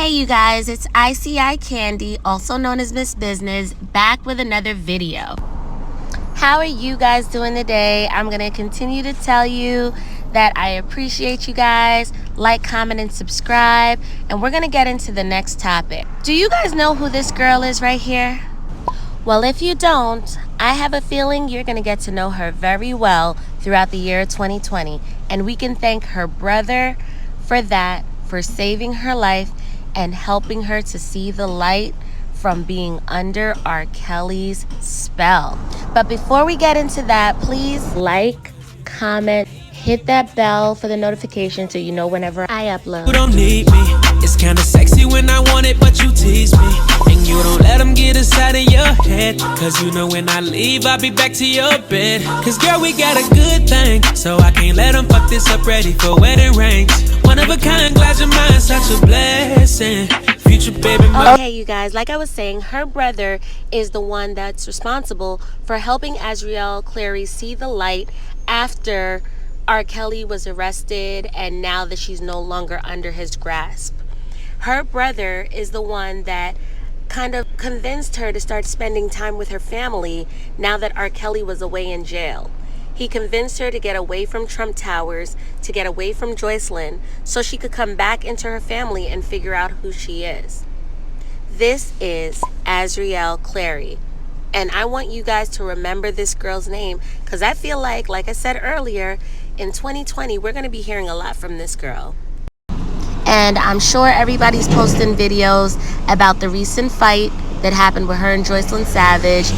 Hey you guys, it's ICI Candy, also known as Miss Business, back with another video. How are you guys doing today? I'm going to continue to tell you that I appreciate you guys. Like, comment, and subscribe. And we're going to get into the next topic. Do you guys know who this girl is right here? Well, if you don't, I have a feeling you're going to get to know her very well throughout the year 2020. And we can thank her brother for that, for saving her life and helping her to see the light from being under R. Kelly's spell. But before we get into that, please like, comment, hit that bell for the notification so you know whenever I upload. You don't need me. It's kinda sexy when I want it, but you tease me. And you don't let them get inside of your head. Cause you know when I leave, I'll be back to your bed. Cause girl, we got a good thing. So I can't let them fuck this up, ready for wedding rings. One of a kind, glad your mind's such a blessing. Future baby mama. Okay, you guys, like I was saying, her brother is the one that's responsible for helping AZRIEL CLEARY see the light after R. Kelly was arrested and now that she's no longer under his grasp. Her brother is the one that kind of convinced her to start spending time with her family now that R. Kelly was away in jail. He convinced her to get away from Trump Towers, to get away from Joycelyn, so she could come back into her family and figure out who she is. This is AZRIEL CLEARY. And I want you guys to remember this girl's name because I feel like I said earlier, in 2020, we're going to be hearing a lot from this girl. And I'm sure everybody's posting videos about the recent fight that happened with her and Joycelyn Savage.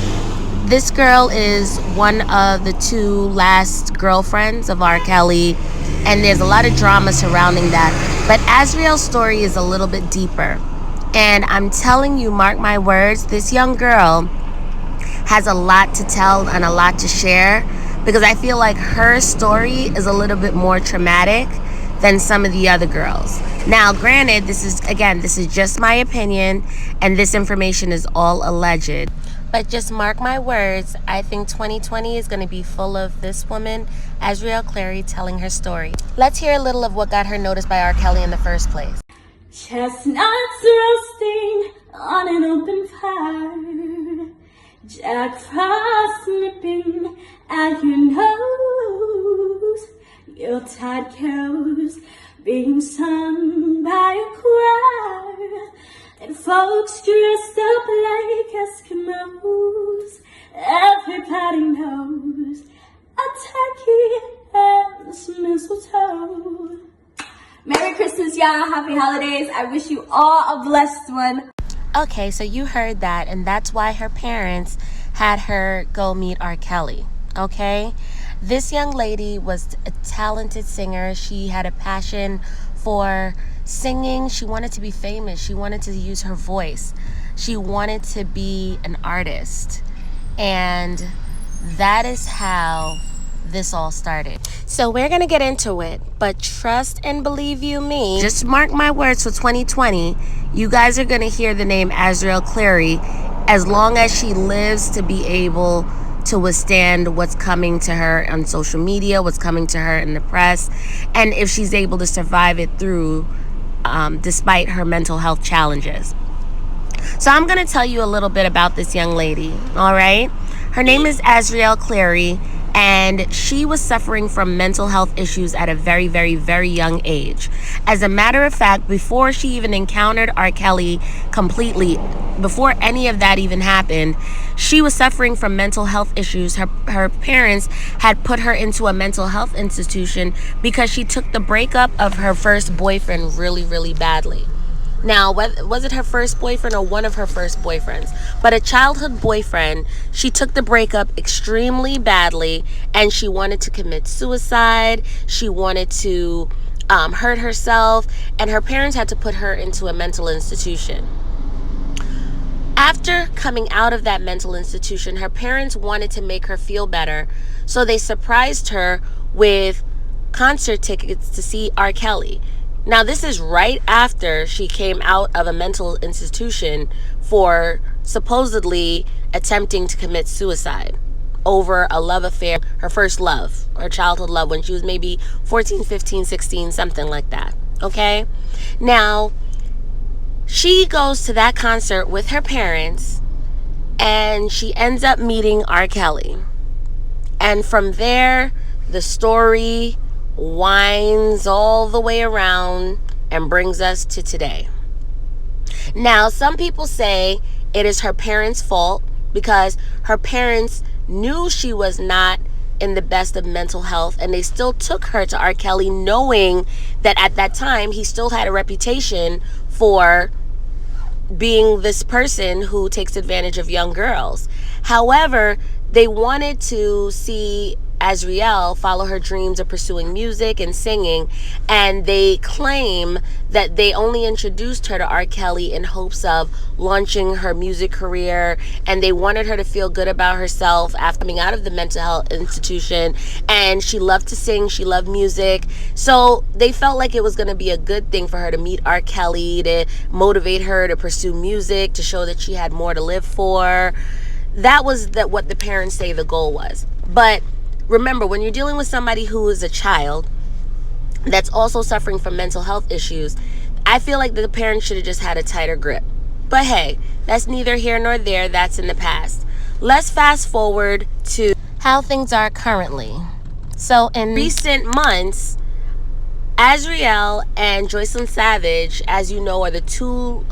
This girl is one of the two last girlfriends of R. Kelly, and there's a lot of drama surrounding that. But AZRIEL's story is a little bit deeper. And I'm telling you, mark my words, this young girl has a lot to tell and a lot to share because I feel like her story is a little bit more traumatic than some of the other girls. Now, granted, this is just my opinion, and this information is all alleged. But just mark my words, I think 2020 is going to be full of this woman, AZRIEL CLEARY, telling her story. Let's hear a little of what got her noticed by R. Kelly in the first place. Chestnuts roasting on an open fire, Jack Frost nipping at your nose, Yuletide carols being sung by a choir, and folks dressed up like Eskimos. Everybody knows a turkey and some mistletoe. Merry Christmas, y'all. Happy holidays. I wish you all a blessed one. Okay, so you heard that, and that's why her parents had her go meet R. Kelly, okay? This young lady was a talented singer. She had a passion for singing. She wanted to be famous. She wanted to use her voice. She wanted to be an artist. And that is how this all started. So we're gonna get into it, but trust and believe you me, just mark my words, for 2020 you guys are gonna hear the name AZRIEL CLEARY as long as she lives to be able to withstand what's coming to her on social media, what's coming to her in the press, and if she's able to survive it through despite her mental health challenges. So I'm gonna tell you a little bit about this young lady. All right, her name is AZRIEL CLEARY, and she was suffering from mental health issues at a very, very, very young age. As a matter of fact, before she even encountered R. Kelly completely, before any of that even happened, she was suffering from mental health issues. Her parents had put her into a mental health institution because she took the breakup of her first boyfriend really, really badly. Now, was it her first boyfriend or one of her first boyfriends? But a childhood boyfriend, she took the breakup extremely badly and she wanted to commit suicide. She wanted to hurt herself, and her parents had to put her into a mental institution. After coming out of that mental institution, her parents wanted to make her feel better, so they surprised her with concert tickets to see R. Kelly. Now, this is right after she came out of a mental institution for supposedly attempting to commit suicide over a love affair, her first love, her childhood love, when she was maybe 14, 15, 16, something like that, okay? Now, She goes to that concert with her parents, and she ends up meeting R. Kelly. And from there, the story winds all the way around and brings us to today. Now, some people say it is her parents' fault because her parents knew she was not in the best of mental health, and they still took her to R. Kelly, knowing that at that time he still had a reputation for being this person who takes advantage of young girls. However, they wanted to see AZRIEL follow her dreams of pursuing music and singing, and they claim that they only introduced her to R. Kelly in hopes of launching her music career, and they wanted her to feel good about herself after coming out of the mental health institution. And she loved to sing, she loved music, so they felt like it was going to be a good thing for her to meet R. Kelly, to motivate her to pursue music, to show that she had more to live for. That was what the parents say the goal was. But remember, when you're dealing with somebody who is a child that's also suffering from mental health issues, I feel like the parents should have just had a tighter grip. But hey, that's neither here nor there. That's in the past. Let's fast forward to how things are currently. So in recent months, AZRIEL and Joycelyn Savage, as you know, are the two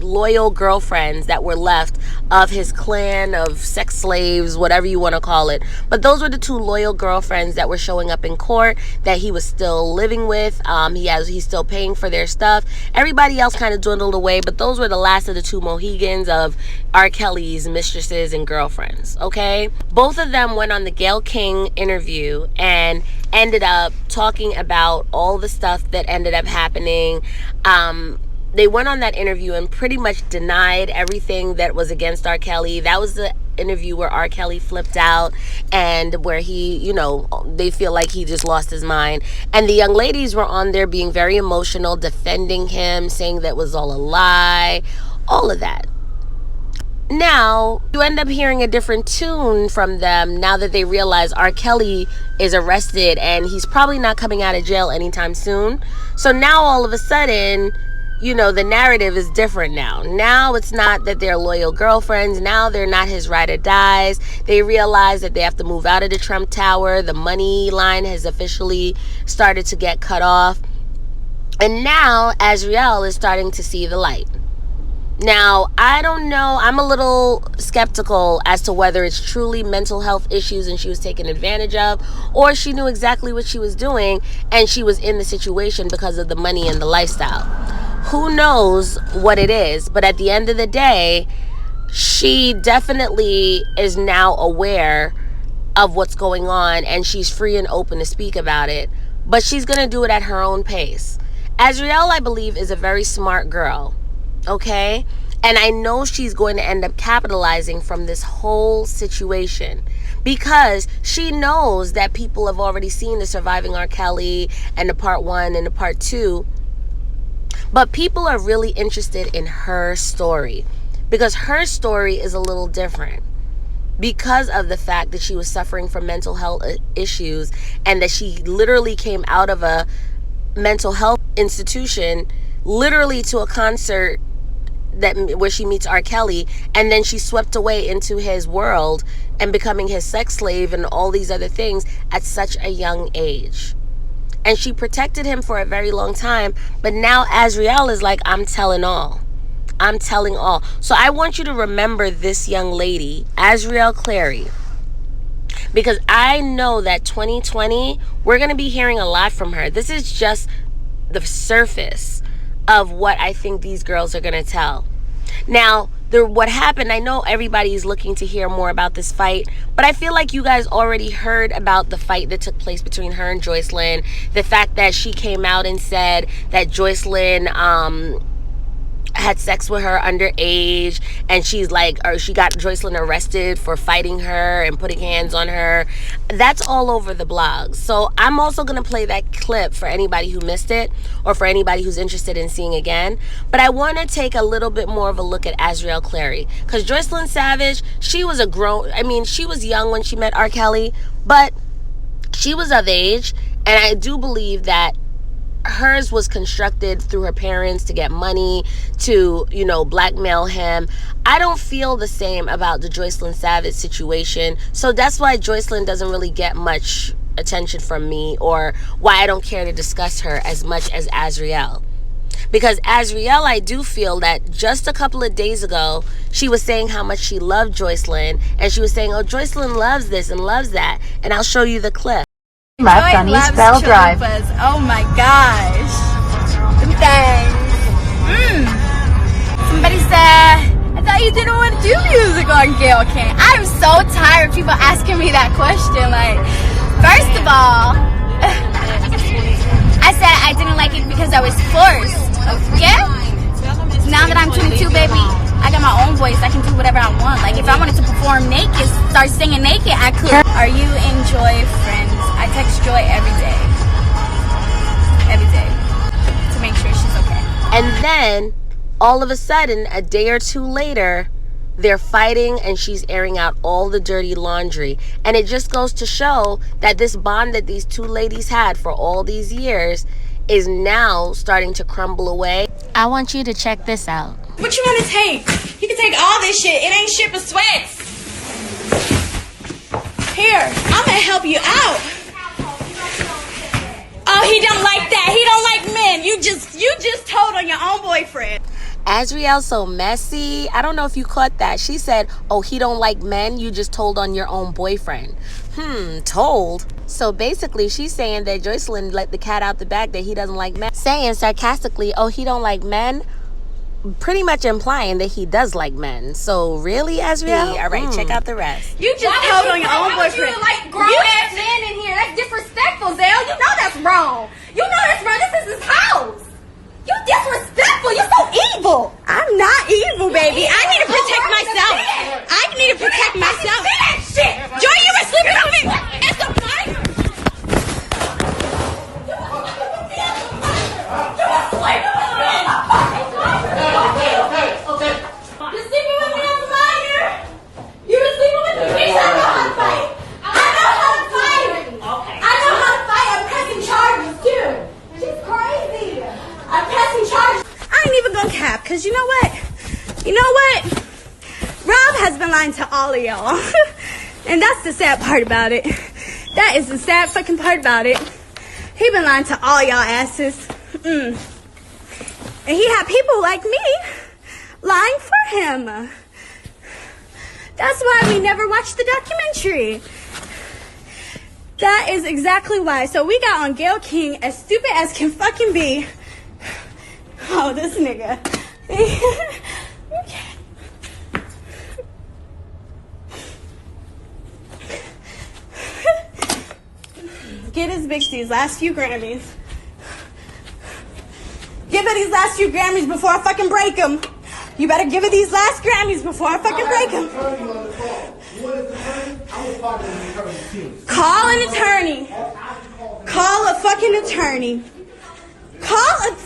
loyal girlfriends that were left of his clan of sex slaves, whatever you want to call it. But those were the two loyal girlfriends that were showing up in court that he was still living with. He's still paying for their stuff. Everybody else kind of dwindled away, but those were the last of the two Mohegans of R. Kelly's mistresses and girlfriends, okay? Both of them went on the Gayle King interview and ended up talking about all the stuff that ended up happening. They went on that interview and pretty much denied everything that was against R. Kelly. That was the interview where R. Kelly flipped out and where he, they feel like he just lost his mind. And the young ladies were on there being very emotional, defending him, saying that was all a lie, all of that. Now, you end up hearing a different tune from them now that they realize R. Kelly is arrested and he's probably not coming out of jail anytime soon. So now all of a sudden, the narrative is different now. Now it's not that they're loyal girlfriends. Now they're not his ride or dies. They realize that they have to move out of the Trump Tower. The money line has officially started to get cut off. And now AZRIEL is starting to see the light. Now, I don't know. I'm a little skeptical as to whether it's truly mental health issues and she was taken advantage of, or she knew exactly what she was doing and she was in the situation because of the money and the lifestyle. Who knows what it is? But at the end of the day, she definitely is now aware of what's going on and she's free and open to speak about it. But she's going to do it at her own pace. AZRIEL, I believe, is a very smart girl. Okay? And I know she's going to end up capitalizing from this whole situation because she knows that people have already seen the Surviving R. Kelly and the part 1 and the part 2. But people are really interested in her story because her story is a little different because of the fact that she was suffering from mental health issues and that she literally came out of a mental health institution literally to a concert where she meets R. Kelly, and then she's swept away into his world and becoming his sex slave and all these other things at such a young age. And she protected him for a very long time, but now AZRIEL is like, I'm telling all. I'm telling all. So I want you to remember this young lady, AZRIEL Clary, because I know that 2020, we're going to be hearing a lot from her. This is just the surface of what I think these girls are going to tell. Now, what happened, I know everybody's looking to hear more about this fight, but I feel like you guys already heard about the fight that took place between her and Joycelyn. The fact that she came out and said that Joycelyn had sex with her underage, and she got Joycelyn arrested for fighting her and putting hands on her. That's all over the blogs. So I'm also going to play that clip for anybody who missed it or for anybody who's interested in seeing again. But I want to take a little bit more of a look at AZRIEL Clary, because Joycelyn Savage, she was she was young when she met R. Kelly, but she was of age, and I do believe that hers was constructed through her parents to get money, to, you know, blackmail him. I don't feel the same about the Joycelyn Savage situation. So that's why Joycelyn doesn't really get much attention from me, or why I don't care to discuss her as much as AZRIEL. Because AZRIEL, I do feel that just a couple of days ago, she was saying how much she loved Joycelyn, and she was saying, oh, Joycelyn loves this and loves that, and I'll show you the clip. Left on East Bell Drive. Oh my gosh. Them things. Somebody said, I thought you didn't want to do music on Gayle King. I'm so tired of people asking me that question. Like, first of all, I said I didn't like it because I was forced. Okay? Now that I'm 22, baby, I got my own voice. I can do whatever I want. Like, if I wanted to perform naked, start singing naked, I could. Are you in Joy friends? I text Joy every day. Every day. To make sure she's okay. And then, all of a sudden, a day or two later, they're fighting and she's airing out all the dirty laundry. And it just goes to show that this bond that these two ladies had for all these years is now starting to crumble away. I want you to check this out. What you want to take? You can take all this shit. It ain't shit but sweats. Here, I'm gonna help you out. Oh, he don't like that. He don't like men. You just told on your own boyfriend. AZRIEL's so messy. I don't know if you caught that. She said, oh, he don't like men. You just told on your own boyfriend. Told. So basically, she's saying that Joycelyn let the cat out the bag, that he doesn't like men. Saying sarcastically, oh, he don't like men. Pretty much implying that he does like men. So really, AZRIEL? All right, check out the rest. You just told on your own boyfriend. You like grown-ass men in here. That's disrespectful, Zell. You know that's wrong. You know that's wrong. This is his house. You disrespectful. You're so evil. I'm not evil, baby. I need to protect myself. I need to protect myself. Joy, you were sleeping with me. It's the fire. You were sleeping with me. Okay. You're sleeping with me on the minor. You were sleeping with me. Bitch, I know how to fight. I know how to fight. I know how to fight. I'm pressing charges, too. She's crazy. I'm pressing charges. I ain't even gonna cap, because you know what? You know what? Rob has been lying to all of y'all. And that's the sad part about it. That is the sad fucking part about it. He been lying to all y'all asses. And he had people like me lying for him. That's why we never watched the documentary. That is exactly why. So we got on Gayle King, as stupid as can fucking be. Oh, this nigga. Get his bitch these last few Grammys. Give her these last few Grammys before I fucking break them. You better give her these last Grammys before I fucking break them. Call an attorney. Call a fucking attorney. Call a...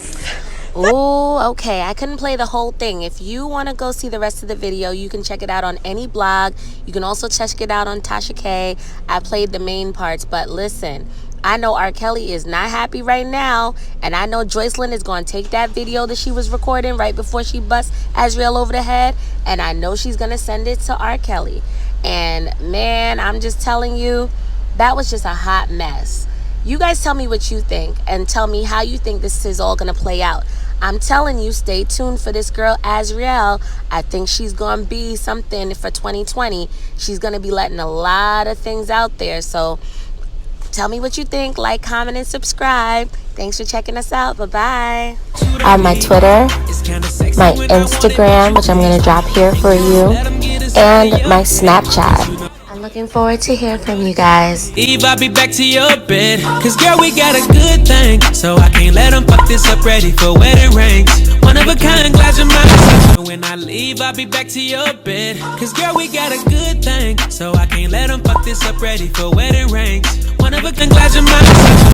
Oh, okay. I couldn't play the whole thing. If you want to go see the rest of the video, you can check it out on any blog. You can also check it out on Tasha K. I played the main parts, but listen, I know R. Kelly is not happy right now, and I know Joycelyn is going to take that video that she was recording right before she busts AZRIEL over the head, and I know she's going to send it to R. Kelly. And man, I'm just telling you, that was just a hot mess. You guys tell me what you think, and tell me how you think this is all going to play out. I'm telling you, stay tuned for this girl, AZRIEL. I think she's going to be something for 2020. She's going to be letting a lot of things out there. So tell me what you think. Like, comment, and subscribe. Thanks for checking us out. Bye-bye. I have my Twitter, my Instagram, which I'm going to drop here for you, and my Snapchat. I'm looking forward to hear from you guys. Eve, I'll be back to your bed. Cause girl, we got a good thing. So I can't let them fuck this up, ready for wedding rings. One of a kind, glad you're mine. When I leave, I'll be back to your bed. Cause girl, we got a good thing. So I can't let them fuck this up, ready for wedding rings. One of a kind, glad you're mine.